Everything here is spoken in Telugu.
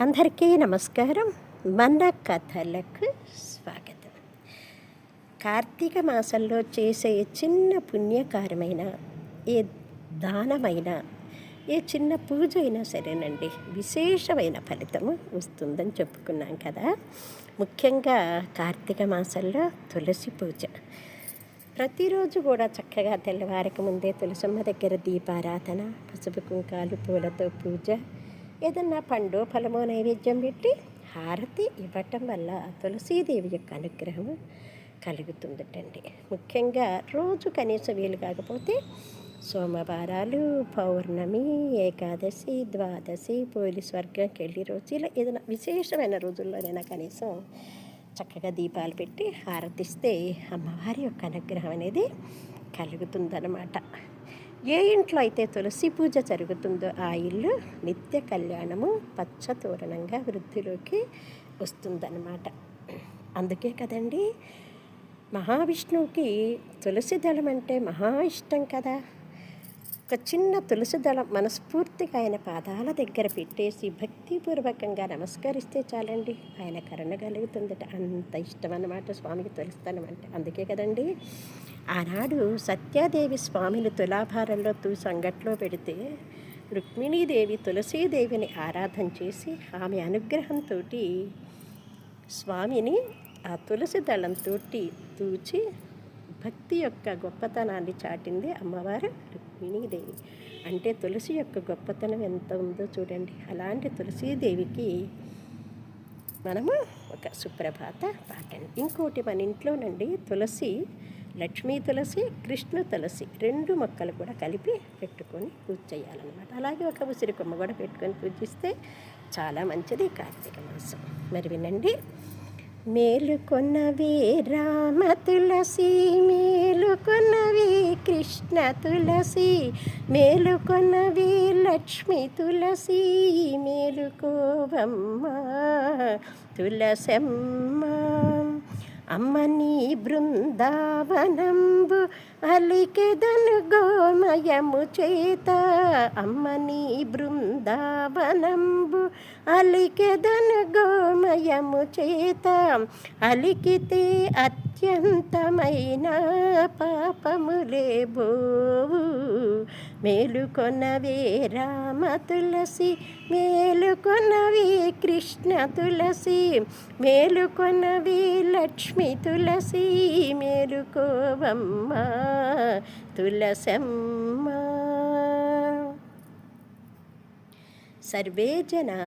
అందరికీ నమస్కారం. మన కథలకు స్వాగతం. కార్తీక మాసంలో చేసే చిన్న పుణ్యకార్యమైన ఏ దానమైన ఏ చిన్న పూజ అయినా సరేనండి, విశేషమైన ఫలితము వస్తుందని చెప్పుకున్నాం కదా. ముఖ్యంగా కార్తీక మాసంలో తులసి పూజ ప్రతిరోజు కూడా చక్కగా తెల్లవారికి ముందే తులసమ్మ దగ్గర దీపారాధన, పసుపు కుంకాలు పూలతో పూజ, ఏదన్నా పండు ఫలమో నైవేద్యం పెట్టి హారతి ఇవ్వటం వల్ల తులసీదేవి యొక్క అనుగ్రహం కలుగుతుందటండి. ముఖ్యంగా రోజు కనీసం వీలు కాకపోతే సోమవారాలు, పౌర్ణమి, ఏకాదశి, ద్వాదశి, పోలి స్వర్గంకి వెళ్ళి రోజు ఇలా ఏదైనా విశేషమైన రోజుల్లోనైనా కనీసం చక్కగా దీపాలు పెట్టి హారతిస్తే అమ్మవారి యొక్క అనుగ్రహం అనేది కలుగుతుందన్నమాట. ఏ ఇంట్లో అయితే తులసి పూజ జరుగుతుందో ఆ ఇల్లు నిత్య కళ్యాణము పచ్చతోరణంగా వృద్ధిలోకి వస్తుందన్నమాట. అందుకే కదండి మహావిష్ణువుకి తులసి దళం అంటే మహా ఇష్టం కదా. ఒక చిన్న తులసి దళం మనస్ఫూర్తిగా ఆయన పాదాల దగ్గర పెట్టేసి భక్తిపూర్వకంగా నమస్కరిస్తే చాలండి, ఆయన కరుణ కలుగుతుందట. అంత ఇష్టం అన్నమాట స్వామికి తులసిదళం అంటే. అందుకే కదండి ఆనాడు సత్యాదేవి స్వామిని తులాభారంలో తూసి అంగట్లో పెడితే రుక్మిణీదేవి తులసీదేవిని ఆరాధన చేసి ఆమె అనుగ్రహంతో స్వామిని ఆ తులసి దళంతో తూచి భక్తి యొక్క గొప్పతనాన్ని చాటింది అమ్మవారు రుక్మిణీదేవి. అంటే తులసి యొక్క గొప్పతనం ఎంత ఉందో చూడండి. అలాంటి తులసీదేవికి మనము ఒక సుప్రభాత పాటండి. ఇంకోటి మన ఇంట్లోనండి తులసి, లక్ష్మీ తులసి, కృష్ణ తులసి రెండు మొక్కలు కూడా కలిపి పెట్టుకొని పూజ చేయాలన్నమాట. అలాగే ఒక ఉసిరి కొమ్మ కూడా పెట్టుకొని పూజిస్తే చాలా మంచిది కార్తీక మాసం. మరి వినండి. మేలుకొన్నవి రామ తులసి, మేలుకొన్నవి కృష్ణ తులసి, మేలుకొన్నవి లక్ష్మీ తులసి, మేలుకోవమ్మ తులసమ్మ. అమ్మ నీ బృందావనంబు అలికెదను గోమయము చేత, అమ్మ నీ బృందావనంబు అలికెదను గోమయము చేత, అలికితే అత్యంతమైన పాపములే బోవు. మేలుకొనవే రామ తులసి, మేలుకొనవి కృష్ణ తులసి, మేలుకొనవి లక్ష్మీ తులసి, మేలుకోవమ్మ తులసమ్మ. సర్వే జనా